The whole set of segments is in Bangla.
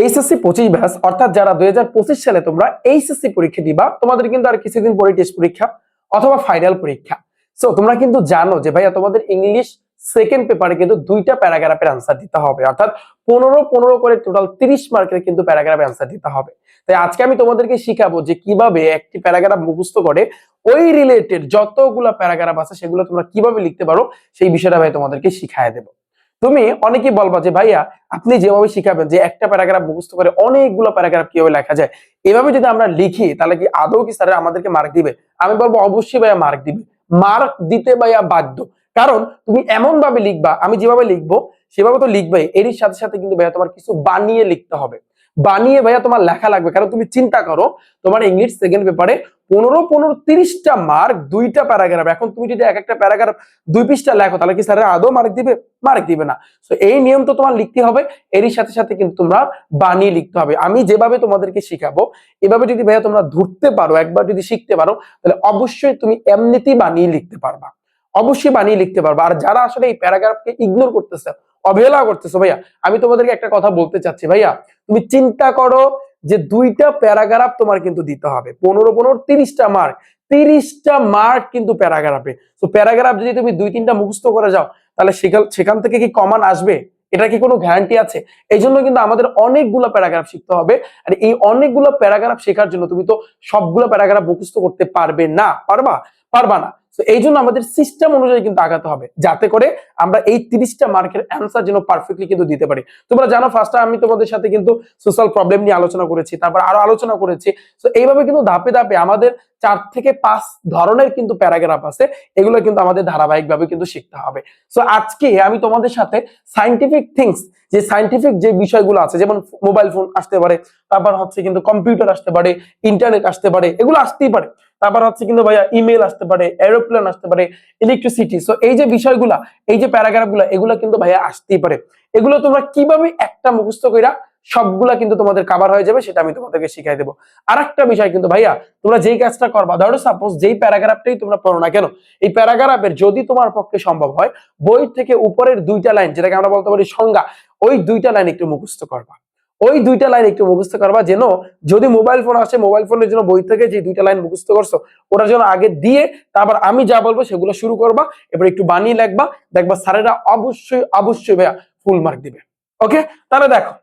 এইচএসসি 25 ব্যাচ অর্থাৎ যারা 2025 সালে তোমরা এইচএসসি পরীক্ষা দিবা, তোমাদের কিন্তু আর কিছুদিন পরে টেস্ট পরীক্ষা অথবা ফাইনাল পরীক্ষা। সো তোমরা কিন্তু জানো যে ভাইয়া তোমাদের ইংলিশ সেকেন্ড পেপারে কিন্তু দুইটা প্যারাগ্রাফের আনসার দিতে হবে, অর্থাৎ 15 করে টোটাল 30 মার্কের কিন্তু প্যারাগ্রাফ আনসার দিতে হবে। তাই আজকে আমি তোমাদেরকে শিখাবো যে কিভাবে একটি প্যারাগ্রাফ মুখস্থ করে ওই রিলেটেড যতগুলো প্যারাগ্রাফ আছে সেগুলো তোমরা কিভাবে লিখতে পারো সেই বিষয়টা ভাই তোমাদেরকে শিখায় দেবো। তুমি অনেকেই বলবা যে ভাইয়া আপনি যেভাবে শিখাবেন যে একটা প্যারাগ্রাফ মুখস্থ করে অনেকগুলো প্যারাগ্রাফ কিভাবে লেখা যায়, এভাবে যদি আমরা লিখি তাহলে কি আদৌ কি স্যার আমাদেরকে মার্ক দিবে? আমি বলবো অবশ্যই ভাইয়া মার্ক দিবে, মার্ক দিতে ভাইয়া বাধ্য। কারণ তুমি এমন ভাবে লিখবা, আমি যেভাবে লিখবো সেভাবে তো লিখবে, এরই সাথে সাথে কিন্তু ভাইয়া তোমার কিছু বানিয়ে লিখতে হবে, বানিয়ে ভাইয়া তোমার লেখা লাগবে। কারণ তুমি চিন্তা করো তোমার ইংলিশ সেকেন্ড পেপারে 15 মার্ক দুইটা প্যারাগ্রাফ। এখন তুমি যদি এক একটা প্যারাগ্রাফ 2 পৃষ্ঠা লেখো তাহলে কি স্যার আদৌ মার্ক দিবে? মার্ক দিবে না। তো এই নিয়ম তো তোমার লিখতে হবে, এরই সাথে সাথে কিন্তু তোমরা বানিয়ে লিখতে হবে। আমি যেভাবে তোমাদেরকে শিখাবো এভাবে যদি ভাইয়া তোমরা ধরতে পারো, একবার যদি শিখতে পারো তাহলে অবশ্যই তুমি এমনিতেই বানিয়ে লিখতে পারবা, অবশ্যই বানিয়ে লিখতে পারবা। আর যারা আসলে এই প্যারাগ্রাফকে ইগনোর করতেছে, অবহেলা করতেছো, ভাইয়া আমি তোমাদেরকে একটা কথা বলতে চাচ্ছি। ভাইয়া তুমি চিন্তা করো যে দুইটা প্যারাগ্রাফ তোমার কিন্তু দিতে হবে, 15 30টা মার্ক, 30টা মার্ক কিন্তু প্যারাগ্রাফে। তো প্যারাগ্রাফ যদি তুমি 2-3টা মুখস্থ করে যাও তাহলে সেখান থেকে কি কমান আসবে? এটা কি কোনো গ্যারান্টি আছে? এই জন্য কিন্তু আমাদের অনেকগুলো প্যারাগ্রাফ শিখতে হবে। আর এই অনেকগুলো প্যারাগ্রাফ শেখার জন্য তুমি তো সবগুলো প্যারাগ্রাফ মুখস্থ করতে পারবে না, পারবা না। তো এই জন্য আমাদের সিস্টেম অনুযায়ী কিন্তু আগাতে হবে, যাতে করে আমরা এই 30টা মার্কের অ্যান্সার যেন পারফেক্টলি কিন্তু দিতে পারি। তোমরা জানো ফার্স্টে আমি তোমাদের সাথে কিন্তু সোশ্যাল প্রবলেম নিয়ে আলোচনা করেছি, তারপর আরো আলোচনা করেছি। তো এইভাবে কিন্তু ধাপে ধাপে আমাদের 4 থেকে 5 ধরনের কিন্তু প্যারাগ্রাফ আছে, এগুলো কিন্তু আমাদের ধারাবাহিকভাবে কিন্তু শিখতে হবে। সো আজকে আমি তোমাদের সাথে সায়েন্টিফিক থিংস, যে সায়েন্টিফিক যে বিষয়গুলো আছে, যেমন মোবাইল ফোন আসতে পারে, তারপর হচ্ছে কিন্তু কম্পিউটার আসতে পারে, ইন্টারনেট আসতে পারে, এগুলো আসতেই পারে। তারপর হচ্ছে কিন্তু ভাইয়া ইমেল আসতে পারে, এরোপ্লেন আসতে পারে, ইলেকট্রিসিটি। সো এই যে বিষয়গুলা, এই যে প্যারাগ্রাফগুলা, এগুলো কিন্তু ভাইয়া আসতেই পারে। এগুলো তোমরা কিভাবে একটা মুখস্থ কইরা সবগুলা কিন্তু তোমাদের কভার হয়ে যাবে সেটা আমি তোমাদেরকে শিখাই দেবো। আরেকটা বিষয় কিন্তু ভাইয়া, তোমরা যেই কাজটা করবা, ধরো সাপোজ যেই প্যারাগ্রাফটাই তোমরা পড়ো না কেন, এই প্যারাগ্রাফের যদি তোমার পক্ষে সম্ভব হয় বই থেকে উপরের 2টা লাইন, যেটাকে আমরা বলতে পারি সংজ্ঞা, ওই 2টা লাইন একটু মুখস্থ করবা, ওই 2টা লাইন একটু মুখস্থ করবা, যেন যদি মোবাইল ফোন আসে মোবাইল ফোনের জন্য বই থেকে যে 2টা লাইন মুখস্থ করছো ওরা যেন আগে দিয়ে তারপর আমি যা বলবো সেগুলো শুরু করবা, এবার একটু বানিয়ে লিখবা, দেখবা স্যারেরা অবশ্যই ভাইয়া ফুল মার্ক দিবে। ওকে, তাহলে দেখো,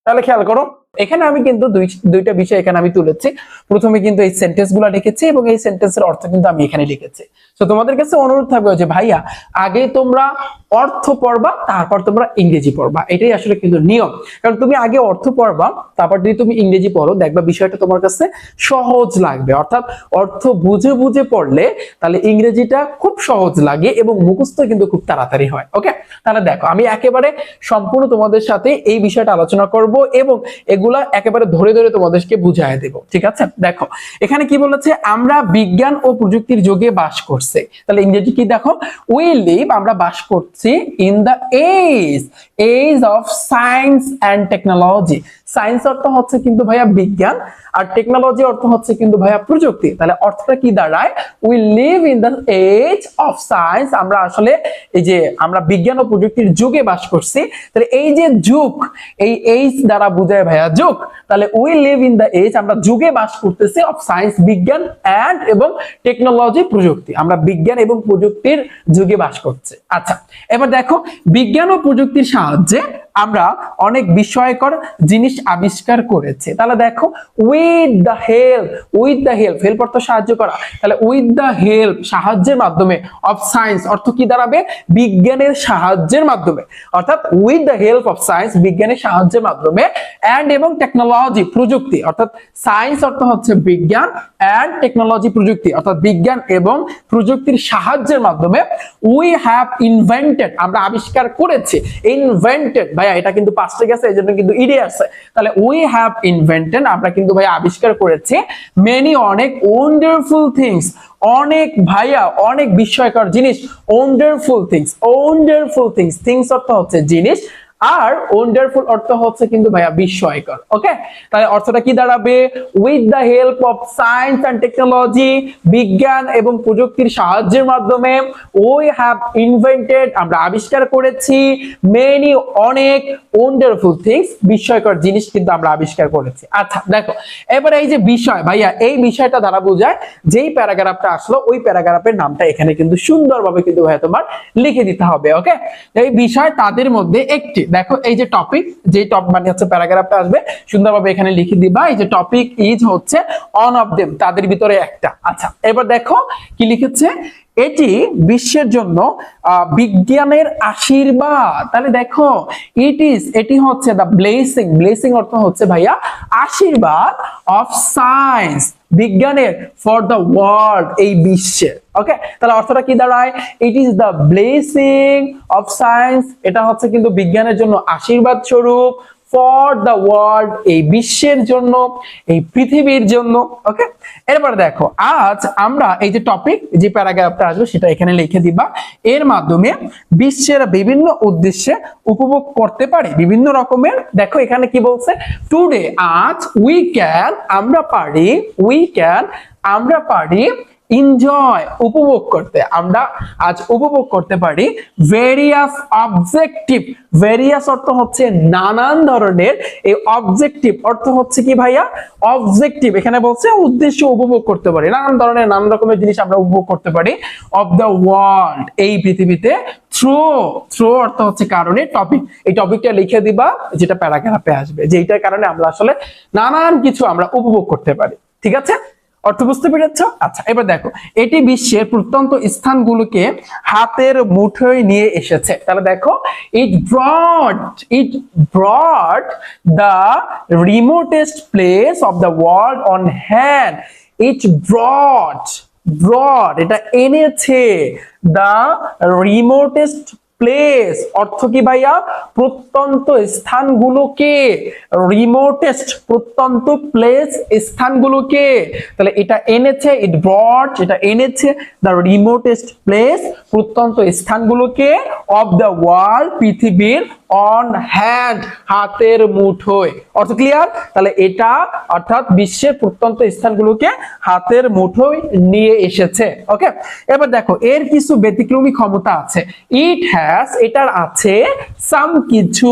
তাহলে খেয়াল করো, এখানে আমি কিন্তু দুইটা বিষয় এখানে আমি তুলেছি। প্রথমে কিন্তু এই সেন্টেন্স গুলা লিখেছি এবং এই সেন্টেন্সের অর্থ কিন্তু আমি এখানে লিখেছি। তো তোমাদের কাছে অনুরোধ থাকবে যে ভাইয়া আগে তোমরা অর্থ পড়বা, তারপর তোমরা ইংরেজি পড়বা, এটাই আসলে কিন্তু নিয়ম। কারণ তুমি আগে অর্থ পড়বা, তারপর যদি তুমি ইংরেজি পড়ো দেখবা বিষয়টা তোমার কাছে সহজ লাগবে। অর্থাৎ অর্থ বুঝে বুঝে পড়লে তাহলে ইংরেজিটা খুব সহজ লাগে এবং মুখস্থ কিন্তু খুব তাড়াতাড়ি হয়। ওকে, তাহলে দেখো আমি একেবারে সম্পূর্ণ তোমাদের সাথে এই বিষয়টা আলোচনা করব এবং এগুলা একেবারে ধরে ধরে তোমাদেরকে বুঝায় দেব। ঠিক আছে, দেখো এখানে কি বলেছে, আমরা বিজ্ঞান ও প্রযুক্তির যুগে বাস করছে। তাহলে ইংরেজি কি দেখো, উই লিভ, আমরা বাস করছি in the age of science and technology. Science অর্থ হচ্ছে কিন্তু ভাইয়া বিজ্ঞান, আর টেকনোলজি অর্থ হচ্ছে কিন্তু ভাইয়া প্রযুক্তি। তাহলে অর্থটা কি দাঁড়ায়, we live in the age of science, আমরা আসলে এই যে আমরা বিজ্ঞান ও প্রযুক্তির যুগে বাস করছি। তাহলে এই যে যুগ, এই এজ দ্বারা বোঝায় ভাইয়া যুগ। তাহলে we live in the age, আমরা যুগে বাস করতেছি, অফ সায়েন্স বিজ্ঞান এন্ড এবং টেকনোলজি প্রযুক্তি, আমরা বিজ্ঞান এবং প্রযুক্তির যুগে বাস করছি। আচ্ছা, এবার দেখো বিজ্ঞান ও প্রযুক্তির সাহায্যে আমরা অনেক বিস্ময়কর জিনিস আবিষ্কার করেছে। তাহলে দেখো উইথ দ্য হেল্প, হেল্প অর্থ সাহায্য করা, তাহলে উইথ দ্য হেল্প সাহায্যের মাধ্যমে, অফ সায়েন্স অর্থ কি দাঁড়াবে, বিজ্ঞানের সাহায্যের মাধ্যমে, অর্থাৎ with the help of science বিজ্ঞানের সাহায্যের মাধ্যমে, এন্ড এবং টেকনোলজি প্রযুক্তি, অর্থাৎ সায়েন্স অর্থ হচ্ছে বিজ্ঞান, এন্ড টেকনোলজি প্রযুক্তি অর্থাৎ বিজ্ঞান এবং প্রযুক্তির সাহায্যের মাধ্যমে, উই হ্যাভ ইনভেন্টেড, আমরা আবিষ্কার করেছি। ইনভেন্টেড ভাইয়া এটা কিন্তু পাস্টে গেছে, এজন্য কিন্তু ইডি আছে। তাহলে উই হ্যাভ ইনভেন্টেড, আমরা কিন্তু ভাইয়া আবিষ্কার করেছি, মেনি অনেক, ওয়ান্ডারফুল থিংস অনেক ভাইয়া অনেক বিস্ময়কর জিনিস, ওয়ান্ডারফুল থিংস থিংস অর্থ হচ্ছে জিনিস, আর ওয়ান্ডারফুল অর্থ হচ্ছে কিন্তু ভাইয়া বিস্ময়কর। ওকে, তাহলে অর্থটা কি দাঁড়াবে? With the help of science and technology, বিজ্ঞান এবং প্রযুক্তির সাহায্যের মাধ্যমে উই হ্যাভ ইনভেন্টেড, আমরা আবিষ্কার করেছি, মেনি, অনেক, ওয়ান্ডারফুল থিংস, বিস্ময়কর জিনিস কিন্তু আমরা আবিষ্কার করেছি। আচ্ছা দেখো, এবারে এই যে বিষয় ভাইয়া, এই বিষয়টা দ্বারা বোঝায় যেই প্যারাগ্রাফটা আসলো ওই প্যারাগ্রাফের নামটা এখানে কিন্তু সুন্দরভাবে কিন্তু ভাইয়া তোমার লিখে দিতে হবে। ওকে, এই বিষয় তাদের মধ্যে একটি, দেখো এই যে টপিক, যে টপ মানে হচ্ছে প্যারাগ্রাফটা আসবে সুন্দরভাবে এখানে লিখে দিবা, এই যে টপিক ইজ হচ্ছে অন অফ দেম, তাদের ভিতরে একটা। আচ্ছা এবার দেখো কি লিখেছে, এটি বিশ্বের জন্য বিজ্ঞানের আশীর্বাদ। তাহলে দেখো ইট ইজ, এটি হচ্ছে দা ব্লেসিং, ব্লেসিং অর্থ হচ্ছে ভাইয়া আশীর্বাদ, অফ সায়েন্স, বিজ্ঞানের, ফর দ্য ওয়ার্ল্ড, এই বিশ্বের। ওকে, তাহলে অর্থটা কি দাঁড়ায়? It is the blessing of science, এটা হচ্ছে কিন্তু বিজ্ঞানের জন্য আশীর্বাদ স্বরূপ, ফর দ্য ওয়ার্ল্ড, এই বিশ্বের জন্য, এই পৃথিবীর জন্য। ওকে, এরপর দেখো আজ আমরা এই যে টপিক, যে প্যারাগ্রাফটা আসবে সেটা এখানে লিখে দিবা, এর মাধ্যমে বিশ্বের বিভিন্ন উদ্দেশ্যে উপভোগ করতে পারি বিভিন্ন রকমের। দেখো এখানে কি বলছে, টুডে, আজ, উই ক্যান, আমরা পারি, উই ক্যান, আমরা পারি, এনজয়, উপভোগ করতে, আমরা আজ উপভোগ করতে পারি, ভেরিয়াস অবজেক্টিভ, ভেরিয়াস অর্থ হচ্ছে নানান ধরনের, এই অবজেক্টিভ অর্থ হচ্ছে কি ভাইয়া? অবজেক্টিভ, এখানে বলছে উদ্দেশ্য উপভোগ করতে পারি, নানান ধরনের নানান রকমের জিনিস আমরা উপভোগ করতে পারি, অফ দ্য ওয়ার্ল্ড, এই পৃথিবীতে, থ্রু, থ্রু অর্থ হচ্ছে কারণে, টপিক, এই টপিকটা লিখে দিবা যেটা প্যারাগ্রাফে আসবে, যেটার কারণে আমরা আসলে নানান কিছু আমরা উপভোগ করতে পারি। ঠিক আছে, অর্থ বুঝতে পেরেছ? আচ্ছা এবার দেখো, এটি বিশ্বের প্রত্যন্ত স্থানগুলোকে হাতের মুঠোয় নিয়ে এসেছে। তাহলে দেখো, it brought the remotest place of the world on hand, it brought, brought এটা এনেছে, দ্য রিমোটেস্ট প্লেস অর্থ কি ভাইয়া? প্রত্যন্ত স্থানগুলোকে, রিমোটেস্ট, প্রত্যন্ত প্লেস, স্থানগুলোকে, তাহলে এটা এনেছে, ইট ব্রট, এটা এনেছে, দ্য রিমোটেস্ট প্লেস, প্রত্যন্ত স্থানগুলোকে, অফ দ্য ওয়ার্ল্ড, পৃথিবীর, অন হ্যান্ড, হাতের মুঠোয়। অর্থ ক্লিয়ার? তাহলে এটা অর্থাৎ বিশ্বের প্রত্যন্ত স্থানগুলোকে হাতের মুঠোয় নিয়ে এসেছে। ওকে, এবার দেখো এর কিছু ব্যতিক্রমী ক্ষমতা আছে, ইট হ্যাজ, এটার আছে, সাম কিছু,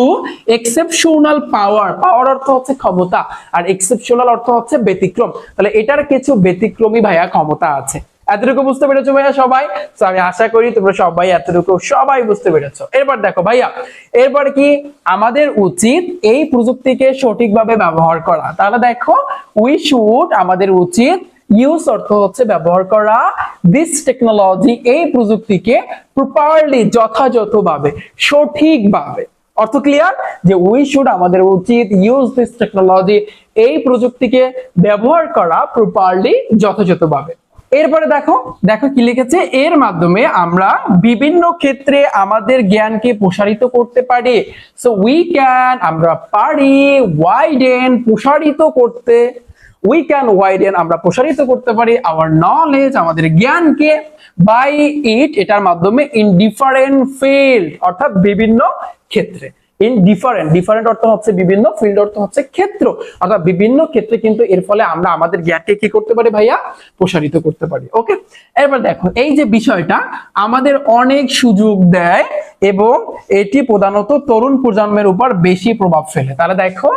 এক্সেপশনাল পাওয়ার, পাওয়ার অর্থ হচ্ছে ক্ষমতা, আর এক্সেপশনাল অর্থ হচ্ছে ব্যতিক্রম, তাহলে এটার কিছু ব্যতিক্রমী ভাইয়া ক্ষমতা আছে। এতটুকু বুঝতে পেরেছো ভাইয়া সবাই? তো আমি আশা করি তোমরা সবাই এতটুকু সবাই বুঝতে পেরেছো। এরপর দেখো ভাইয়া, এরপর কি আমাদের উচিত এই প্রযুক্তিকে সঠিকভাবে ব্যবহার করা। তাহলে দেখো উই শুড, আমাদের উচিত, ইউজ অর্থ হচ্ছে ব্যবহার করা, দিস টেকনোলজি, এই প্রযুক্তিকে, প্রপারলি, যথাযথভাবে, সঠিকভাবে। অর্থ ক্লিয়ার? যে উই শুড, আমাদের উচিত, ইউজ দিস টেকনোলজি, এই প্রযুক্তিকে ব্যবহার করা, প্রপারলি, যথাযথভাবে। এরপরে দেখো, দেখো কি লিখেছে, এর মাধ্যমে আমরা বিভিন্ন ক্ষেত্রে আমাদের জ্ঞানকে প্রসারিত করতে পারি। সো উই ক্যান, আমরা পারি, ওয়াইডেন, প্রসারিত করতে, উই ক্যান ওয়াইডেন, আমরা প্রসারিত করতে পারি, আওয়ার নলেজ, আমাদের জ্ঞানকে, বাই ইট, এটার মাধ্যমে, ইন ডিফারেন্ট ফিল্ড, অর্থাৎ বিভিন্ন ক্ষেত্রে, ইন ডিফারেন্ট, ডিফারেন্ট অর্থ হচ্ছে বিভিন্ন, ফিল্ড অর্থ হচ্ছে ক্ষেত্র, অর্থাৎ বিভিন্ন ক্ষেত্রে কিন্তু এর ফলে আমরা আমাদের জ্ঞানকে কি করতে পারি ভাইয়া? প্রসারিত করতে পারি। ওকে, এবার দেখো এই যে বিষয়টা আমাদের অনেক সুযোগ দেয় এবং এটি প্রধানত তরুণ প্রজন্মের উপর বেশি প্রভাব ফেলে। তাহলে দেখো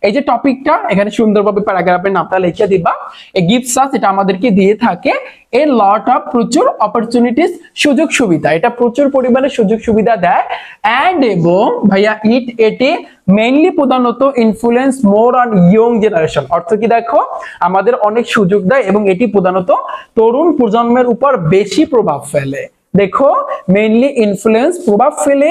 এই যে টপিকটা এখানে সুন্দরভাবে প্যারাগ্রাফের নামটা লিখে দিবা, এ গিভস আস, এটা আমাদেরকে দিয়ে থাকে, এ লট অফ, প্রচুর, অপরচুনিটিস, সুযোগ সুবিধা, এটা প্রচুর পরিমাণে সুযোগ সুবিধা দেয়, এন্ড এবং ভাইয়া ইট, এটি, মেইনলি, প্রধানত, influence more on young generation, অর্থ কি দেখো আমাদের অনেক সুযোগ দেয় এবং এটি প্রধানত তরুণ প্রজন্মের উপর বেশি প্রভাব ফেলে। দেখো মেইনলি ইনফ্লুয়েন্স, প্রভাব ফেলে,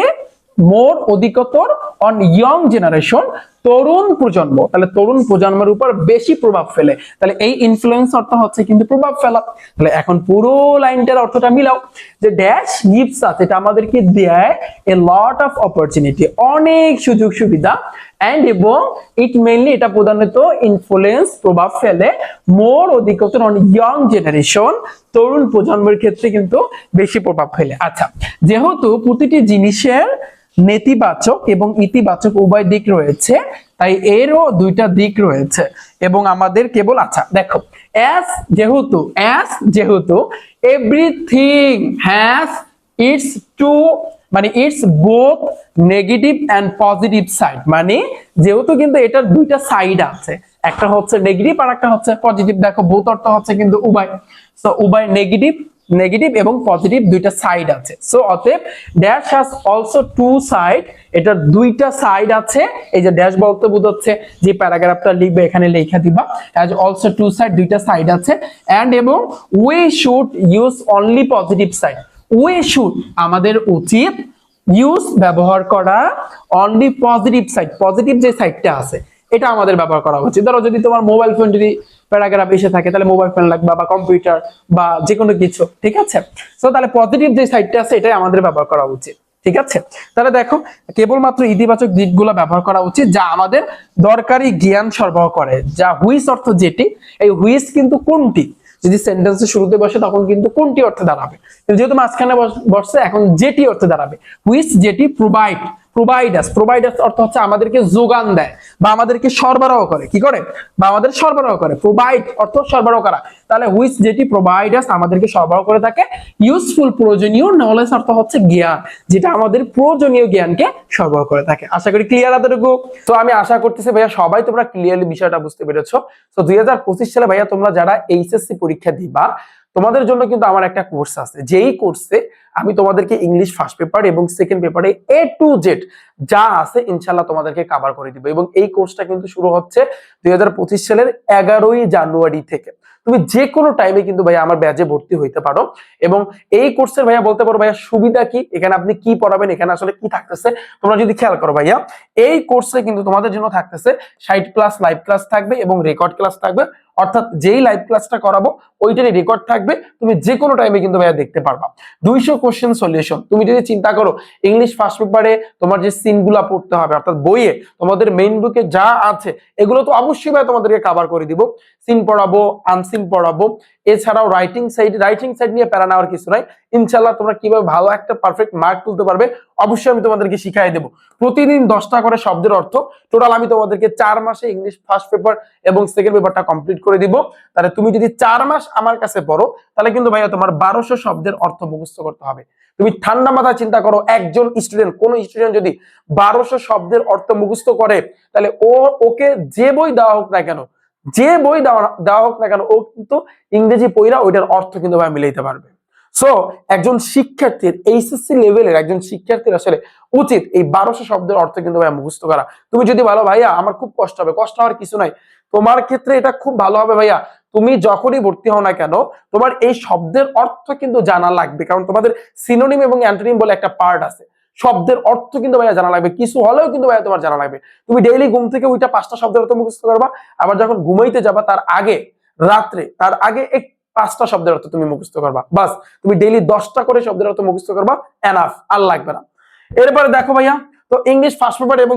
মোর, অধিকতর, অন ইয়ং জেনারেশন, তরুণ প্রজন্ম, তাহলে তরুণ প্রজন্মের উপর বেশি প্রভাব ফেলে, তাহলে এই ইনফ্লুয়েন্স অর্থ হচ্ছে কিন্তু প্রভাব ফেলা। তাহলে এখন পুরো লাইনটার অর্থটা মিলাও, যে ড্যাশ গিভস আস, এটা আমাদেরকে দেয়, এ লট অফ অপরচুনিটি, অনেক সুযোগ সুবিধা, এন্ড এবং ইট মেইনলি, এটা প্রধানত, ইনফ্লুয়েন্স, প্রভাব ফেলে, মোর, অধিকতর, অন ইয়ং জেনারেশন, তরুণ প্রজন্মের ক্ষেত্রে কিন্তু বেশি প্রভাব ফেলে। আচ্ছা, যেহেতু প্রতিটি জিনিসের নেতিবাচক এবং ইতিবাচক উভয় দিক রয়েছে, তাই এরও দুইটা দিক রয়েছে। এবং আমাদের কেবল আচ্ছা দেখো, যেহেতু এভরিথিং হ্যাজ ইটস টু মানে it's both negative and positive side, মানে যেহেতু কিন্তু এটার দুইটা সাইড আছে, একটা হচ্ছে নেগেটিভ আর একটা হচ্ছে পজিটিভ। দেখো বোথ অর্থ হচ্ছে কিন্তু উভয়, সো উভয় নেগেটিভ এবং পজিটিভ দুইটা সাইড আছে। সো অতএব dash has also two side, এটার দুইটা সাইড আছে। এই যে ড্যাশ বলতে বোঝাচ্ছে যে প্যারাগ্রাফটা লিখবে এখানে লেখা দিবা, হ্যাজ অলসো টু সাইড, দুইটা সাইড আছে। এন্ড এবং we should use only positive side, we should আমাদের উচিত ইউজ ব্যবহার করা অনলি পজিটিভ সাইড, পজিটিভ যে সাইডটা আছে এটা আমাদের ব্যবহার করা উচিত। ধরো যদি তোমার মোবাইল ফোন যদি প্যারাগ্রাফ এসে থাকে তাহলে মোবাইল ফোন লাগবে বা কম্পিউটার বা যে কোনো কিছু, ঠিক আছে? সো তাহলে পজিটিভ যে সাইডটা আছে এটাই আমাদের ব্যবহার করা উচিত, ঠিক আছে? তাহলে দেখো কেবলমাত্র ইতিবাচক দিকগুলো ব্যবহার করা উচিত যা আমাদের দরকারি জ্ঞান সরবরাহ করে। যা হুইচ অর্থ যেটি, এই হুইচ কিন্তু কোনটি যদি সেন্টেন্সের শুরুতে বসে তখন কিন্তু কোনটি অর্থে দাঁড়াবে, যেহেতু মাঝখানে বসছে এখন যেটি অর্থে দাঁড়াবে। হুইচ যেটি প্রোভাইডাস অর্থ হচ্ছে আমাদেরকে যোগান দেয় বা আমাদেরকে সরবরাহ করে, কি করে বা আমাদের সরবরাহ করে। প্রোভাইড অর্থ সরবরাহ করা, তাহলে হুইচ যেটি প্রোভাইডাস আমাদেরকে সরবরাহ করে থাকে। ইউজফুল প্রয়োজনীয়, নলেজ অর্থ হচ্ছে জ্ঞান, যেটা আমাদের প্রয়োজনীয় জ্ঞানকে সরবরাহ করে থাকে। আশা করি ক্লিয়ার এতটুকু। তো আমি আশা করতেছি ভাইয়া সবাই তোমরা ক্লিয়ারলি বিষয়টা বুঝতে পেরেছো। তো 2025 সালে ভাইয়া তোমরা যারা এইচএসসি পরীক্ষা দিবা তোমাদের জন্য কিন্তু আমার একটা কোর্স আছে, যেই কোর্সে আমি তোমাদেরকে ইংলিশ ফার্স্ট পেপার এবং সেকেন্ড পেপারে A to Z যা আছে ইনশাআল্লাহ তোমাদেরকে কভার করে দিব। এবং এই কোর্সটা কিন্তু শুরু হচ্ছে 2025 সালের 11ই জানুয়ারি থেকে। তুমি যে কোনো টাইমে কিন্তু ভাইয়া আমার ব্যাচে ভর্তি হইতে পারো। এবং এই কোর্সের ভাইয়া বলতে পারো ভাইয়া সুবিধা কি, এখানে আপনি কি পড়াবেন, এখানে আসলে কি থাকতেছে তোমরা যদি খেয়াল করো ভাইয়া, এই কোর্সে কিন্তু তোমাদের জন্য থাকতেছে 60+ লাইভ ক্লাস থাকবে এবং রেকর্ড ক্লাস থাকবে। অর্থাৎ যেই লাইভ ক্লাসটা করাবো ওইটারই রেকর্ড থাকবে, তুমি যে কোনো টাইমে কিন্তু ভাইয়া দেখতে পারবা। 200 কোশ্চেন সলিউশন। তুমি যদি চিন্তা করো ইংলিশ ফার্স্ট পেপারে তোমার যে সিনগুলা পড়তে হবে, অর্থাৎ বইয়ে তোমাদের মেইন বুকে যা আছে এগুলো তো অবশ্যই ভাই তোমাদেরকে কভার করে দিব। সিন পড়াবো, আনসিন পড়াবো, এছাড়াও রাইটিং সাইড নিয়ে প্যারা নেওয়ার কিছু নাই। ইনশাআল্লাহ তোমরা কিভাবে ভালো একটা পারফেক্ট মার্ক তুলতে পারবে অবশ্যই আমি তোমাদেরকে শিখাই দেবো। প্রতিদিন 10টা করে শব্দের অর্থ, টোটাল আমি তোমাদেরকে 4 মাসে ইংলিশ ফার্স্ট পেপার এবং সেকেন্ড পেপারটা কমপ্লিট করে দিব। তাহলে তুমি যদি 4 মাস আমার কাছে পড়ো তাহলে কিন্তু ভাইয়া তোমার 1200 শব্দের অর্থ মুখস্থ করতে হবে। তুমি ঠান্ডা মাথায় চিন্তা করো, একজন স্টুডেন্ট, কোন স্টুডেন্ট যদি 1200 শব্দের অর্থ মুখস্থ করে তাহলে ওকে যে বই দেওয়া হোক না কেন, ও কিন্তু ইংরেজি পড়া ওইটার অর্থ কিন্তু ভাই মিলাইতে পারবে। সো একজন শিক্ষার্থীর এইচএসসি লেভেলের একজন শিক্ষার্থীর আসলে উচিত এই 1200 শব্দের অর্থ কিন্তু ভাই মুখস্থ করা। তুমি যদি বলো ভাইয়া আমার খুব কষ্ট হবে, কষ্ট হওয়ার কিছু নাই, তোমার ক্ষেত্রে এটা খুব ভালো হবে ভাইয়া। তুমি যখনই ভর্তি হও না কেন তোমার এই শব্দের অর্থ কিন্তু জানা লাগবে, কারণ তোমাদের সিনোনিম এবং অ্যান্টোনিম বলে একটা পার্ট আছে। শব্দের অর্থ কিন্তু ভাইয়া জানা লাগবে, কিছু হলেও কিন্তু ভাইয়া তোমার জানা লাগবে। তুমি ডেইলি ঘুম থেকে ওইটা 5টা শব্দের অর্থ মুখস্থ করবা, আবার যখন ঘুমাইতে যাবা তার আগে রাত্রে তার আগে 5টা শব্দের অর্থ তুমি মুখস্থ করবা। বাস তুমি ডেইলি 10টা করে শব্দের অর্থ মুখস্থ করবা, এনাফ, আর লাগবে না। এরপরে দেখো ভাইয়া, তো ইংলিশ ফার্স্ট পেপার এবং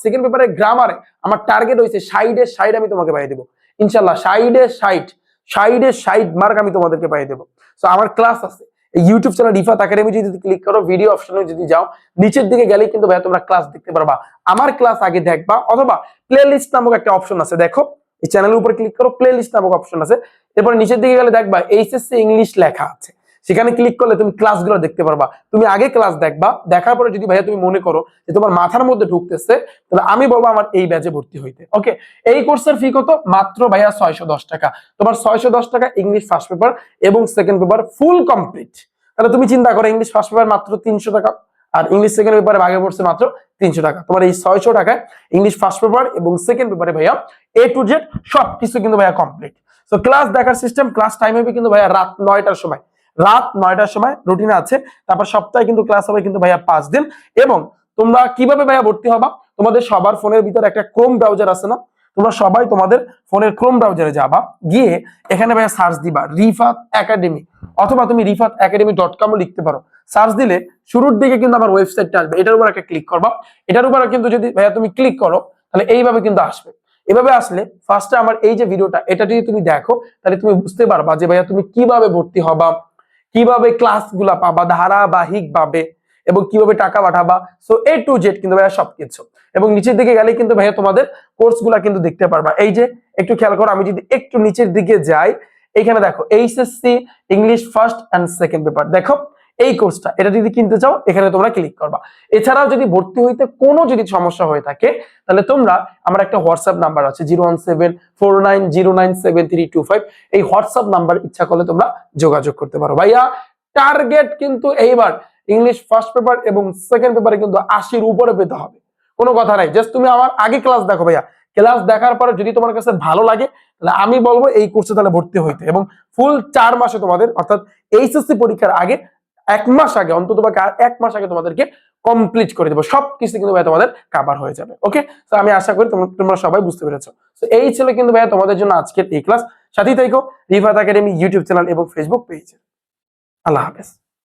সেকেন্ড পেপারে গ্রামারে আমার টার্গেট হয়েছে 60 আমি তোমাকে পাইয়ে দেবো ইনশাল্লাহ। 60 মার্ক আমি তোমাদেরকে পাইয়ে দেবো। তো আমার ক্লাস আছে ইউটিউব চ্যানেল রিফাত একাডেমি, যদি ক্লিক করো ভিডিও অপশনে যদি যাও নিচের দিকে গেলে কিন্তু ভাইয়া তোমরা ক্লাস দেখতে পারবা। আমার ক্লাস আগে দেখবা, অথবা প্লে লিস্ট নামক একটা অপশন আছে, দেখো এই চ্যানেলের উপরে ক্লিক করো, প্লে লিস্ট নামক অপশন আছে। এরপরে নিচের দিকে গেলে দেখবা এইচএসসি ইংলিশ লেখা আছে, সেখানে ক্লিক করলে তুমি ক্লাসগুলো দেখতে পারবা। তুমি আগে ক্লাস দেখবা, দেখার পরে যদি ভাইয়া তুমি মনে করো যে তোমার মাথার মধ্যে ঢুকতেছে তাহলে আমি বলবো আমার এই ব্যাচে ভর্তি হইতে। ওকে, এই কোর্সের ফি কত? মাত্র ভাইয়া 610 টাকা। তোমার 610 টাকা ইংলিশ ফার্স্ট পেপার এবং সেকেন্ড পেপার ফুল কমপ্লিট। তাহলে তুমি চিন্তা করো ইংলিশ ফার্স্ট পেপার মাত্র 300 টাকা আর ইংলিশ সেকেন্ড পেপারে ভাগে পড়ছে মাত্র 300 টাকা। তোমার এই 600 টাকায় ইংলিশ ফার্স্ট পেপার এবং সেকেন্ড পেপারে ভাইয়া A to Z সবকিছু কিন্তু ভাইয়া কমপ্লিট। তো ক্লাস দেখার সিস্টেম, ক্লাস টাইম হবে কিন্তু ভাইয়া রাত 9টার সময় রুটিনে আছে। তারপর সপ্তাহে কিন্তু ক্লাস হবে কিন্তু ভাইয়া 5 দিন। এবং তোমরা কিভাবে ভাইয়া ভর্তি হবা, তোমাদের সবার ফোনের ভিতরে একটা ক্রোম ব্রাউজার আছে না, তোমরা সবাই তোমাদের ফোনের ক্রোম ব্রাউজারে যাবা, গিয়ে এখানে ভাইয়া সার্চ দিবা রিফাত একাডেমি, অথবা তুমি rifatacademy.com লিখতে পারো। সার্চ দিলে শুরুর দিকে কিন্তু আমার ওয়েবসাইটটা আসবে, এটার উপর একটা ক্লিক করবা। এটার উপর কিন্তু যদি ভাইয়া তুমি ক্লিক করো তাহলে এইভাবে কিন্তু আসবে। এভাবে আসলে ফার্স্টে আমার এই যে ভিডিওটা এটা যদি তুমি দেখো তাহলে তুমি বুঝতে পারবা যে ভাইয়া তুমি কিভাবে ভর্তি হবা, কিভাবে ক্লাসগুলা পাবা ধারাবাহিক ভাবে, এবং কিভাবে টাকা পাঠাবা, সো A to Z কিন্তু ভাইয়া সবকিছু। এবং নিচের দিকে গেলে কিন্তু ভাইয়া তোমাদের কোর্স গুলা কিন্তু দেখতে পারবা। এই যে একটু খেয়াল করো, আমি যদি একটু নিচের দিকে যাই, এখানে দেখো HSC English first and second paper, দেখো এই কোর্সটা, এটা যদি কিনতে চাও এখানে তোমরা ক্লিক করবা। এছাড়াও যদি ভর্তি হইতে কোনো যদি সমস্যা হয়ে থাকে, তাহলে তোমরা আমার একটা হোয়াটসঅ্যাপ নাম্বার আছে 01749097325, এই হোয়াটসঅ্যাপ নাম্বার ইচ্ছা করলে তোমরা যোগাযোগ করতে পারো। ভাইয়া টার্গেট কিন্তু এইবার ইংলিশ ফার্স্ট পেপার এবং সেকেন্ড পেপারে কিন্তু 80-র উপরে পেতে হবে, কোনো কথা নাই। জাস্ট তুমি আমার আগে ক্লাস দেখো ভাইয়া, ক্লাস দেখার পরে যদি তোমার কাছে ভালো লাগে তাহলে আমি বলবো এই কোর্সে তাহলে ভর্তি হইতে। এবং ফুল 4 মাসে তোমাদের, অর্থাৎ এইচএসসি পরীক্ষার আগে 1 মাস আগে, অন্তত 1 মাস আগে তোমাদেরকে কমপ্লিট করে দেবো, সবকিছু কিন্তু ভাইয়া তোমাদের কভার হয়ে যাবে। ওকে, তো আমি আশা করি তোমরা সবাই বুঝতে পেরেছো। তো এই ছিল কিন্তু ভাইয়া তোমাদের জন্য আজকের এই ক্লাস। সাথেই থাকো রিফাত একাডেমি ইউটিউব চ্যানেল এবং ফেসবুক পেজে। আল্লাহ হাফেজ।